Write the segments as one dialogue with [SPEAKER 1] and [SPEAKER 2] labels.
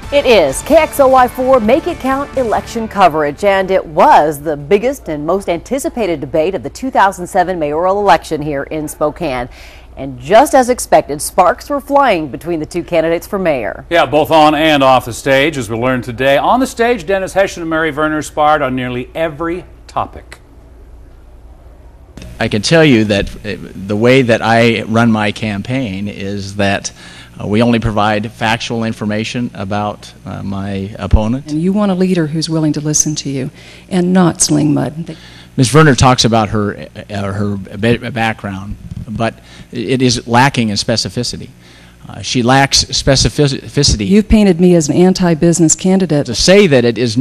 [SPEAKER 1] It is KXLY4 Make It Count election coverage, and it was the biggest and most anticipated debate of the 2007 mayoral election here in Spokane. And just as expected, sparks were flying between the two candidates for mayor.
[SPEAKER 2] Yeah, both on and off the stage, as we learned today. On the stage, Dennis Hession and Mary Werner sparred on nearly every topic.
[SPEAKER 3] I can tell you that the way that I run my campaign is that we only provide factual information about my opponent.
[SPEAKER 4] And you want a leader who's willing to listen to you and not sling mud.
[SPEAKER 3] Ms. Werner talks about her background, but it is lacking in specificity. She lacks specificity.
[SPEAKER 4] You've painted me as an anti-business candidate.
[SPEAKER 3] To say that it does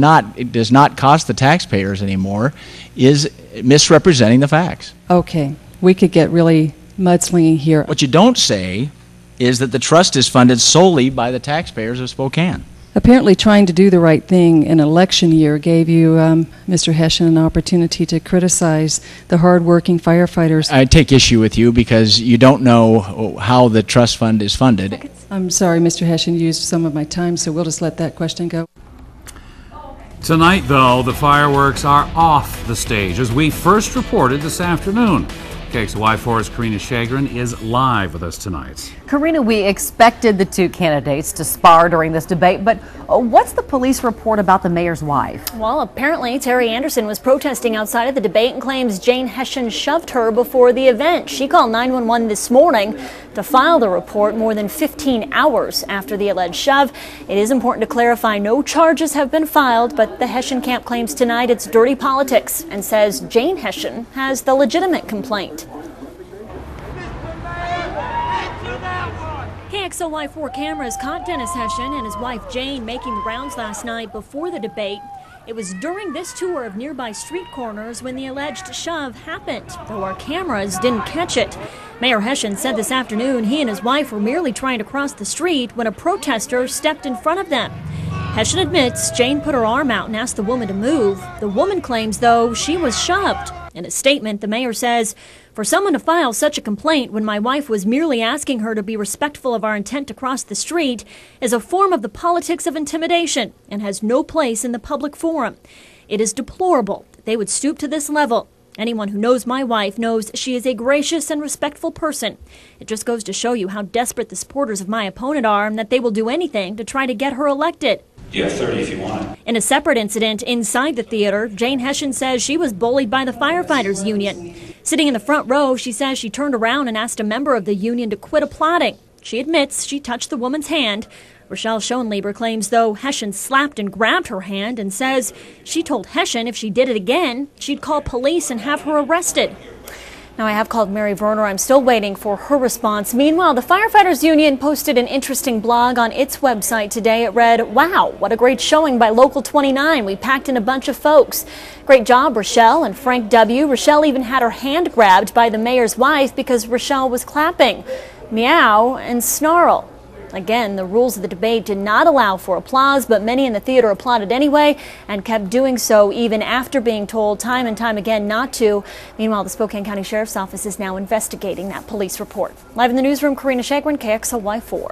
[SPEAKER 3] not cost the taxpayers anymore is misrepresenting the facts.
[SPEAKER 4] Okay, we could get really mudslinging here.
[SPEAKER 3] What you don't say is that the trust is funded solely by the taxpayers of Spokane.
[SPEAKER 4] Apparently trying to do the right thing in an election year gave you, Mr. Hession, an opportunity to criticize the hard-working firefighters.
[SPEAKER 3] I take issue with you because you don't know how the trust fund is funded.
[SPEAKER 4] I'm sorry, Mr. Hession used some of my time, so we'll just let that question go.
[SPEAKER 2] Tonight, though, the fireworks are off the stage, as we first reported this afternoon. KXLY4's Karina Shagren is live with us tonight.
[SPEAKER 1] Karina, we expected the two candidates to spar during this debate, but what's the police report about the mayor's wife?
[SPEAKER 5] Well, apparently Terry Anderson was protesting outside of the debate and claims Jane Hession shoved her before the event. She called 911 this morning to file the report more than 15 hours after the alleged shove. It is important to clarify no charges have been filed, but the Hession camp claims tonight it's dirty politics and says Jane Hession has the legitimate complaint. KXLY4 cameras caught Dennis Hession and his wife Jane making the rounds last night before the debate. It was during this tour of nearby street corners when the alleged shove happened, though our cameras didn't catch it. Mayor Hession said this afternoon he and his wife were merely trying to cross the street when a protester stepped in front of them. Hession admits Jane put her arm out and asked the woman to move. The woman claims, though, she was shoved. In a statement, the mayor says, "For someone to file such a complaint when my wife was merely asking her to be respectful of our intent to cross the street is a form of the politics of intimidation and has no place in the public forum. It is deplorable that they would stoop to this level. Anyone who knows my wife knows she is a gracious and respectful person. It just goes to show you how desperate the supporters of my opponent are and that they will do anything to try to get her elected."
[SPEAKER 6] You have 30 if you want.
[SPEAKER 5] In a separate incident inside the theater, Jane Hession says she was bullied by the firefighters union. Sitting in the front row, she says she turned around and asked a member of the union to quit applauding. She admits she touched the woman's hand. Rochelle Schoenlieber claims, though, Hession slapped and grabbed her hand and says she told Hession if she did it again, she'd call police and have her arrested. Now, I have called Mary Werner. I'm still waiting for her response. Meanwhile, the Firefighters Union posted an interesting blog on its website today. It read, "Wow, what a great showing by Local 29. We packed in a bunch of folks. Great job, Rochelle and Frank W. Rochelle even had her hand grabbed by the mayor's wife because Rochelle was clapping. Meow and snarl." Again, the rules of the debate did not allow for applause, but many in the theater applauded anyway and kept doing so even after being told time and time again not to. Meanwhile, the Spokane County Sheriff's Office is now investigating that police report. Live in the newsroom, Karina Shagren, KXLY4.